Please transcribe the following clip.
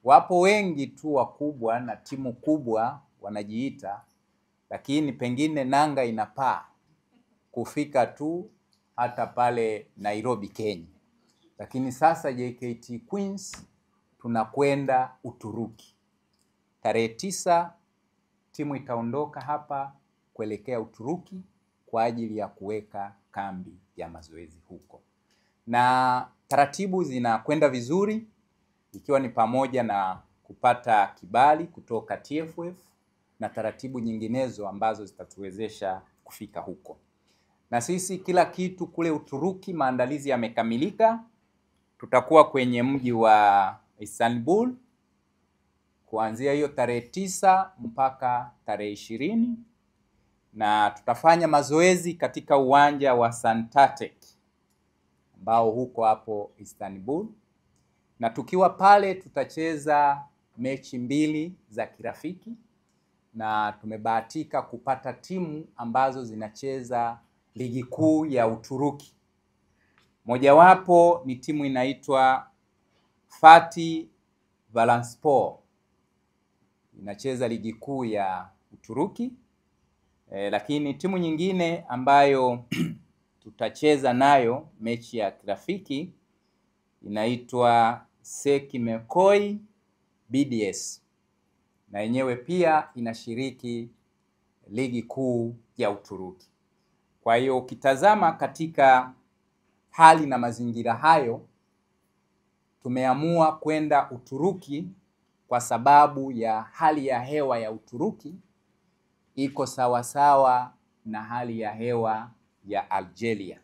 Wapo wengi tu wakubwa na timu kubwa wanajiita, lakini pengine nanga inapaa kufika tu hata pale Nairobi, Kenya. Lakini sasa JKT Queens tunakwenda Uturuki. Tarehe 9 timu itaondoka hapa kuelekea Uturuki kwa ajili ya kuweka kambi ya mazoezi huko. Na taratibu zinakwenda vizuri, ikiwa ni pamoja na kupata kibali kutoka TFF na taratibu nyinginezo ambazo zitatuwezesha kufika huko. Na sisi kila kitu kule Uturuki, maandalizi yamekamilika. Tutakuwa kwenye mji wa Istanbul kuanzia hiyo tarehe 9 mpaka tarehe 20, na tutafanya mazoezi katika uwanja wa Santatek ambao huko hapo Istanbul. Na tukiwa pale tutacheza mechi 2 za kirafiki, na tumebahatika kupata timu ambazo zinacheza ligi kuu ya Uturuki. Mojawapo ni timu inaitwa Fatih Valanspor, inacheza ligi kuu ya Uturuki. Lakini timu nyingine ambayo tutacheza nayo mechi ya kirafiki inaitwa Sekimekoi BDS, na yenyewe pia inashiriki ligi kuu ya Uturuki. Kwa hiyo ukitazama katika hali na mazingira hayo, tumeamua kwenda Uturuki kwa sababu ya hali ya hewa ya Uturuki iko sawa sawa na hali ya hewa ya Algeria.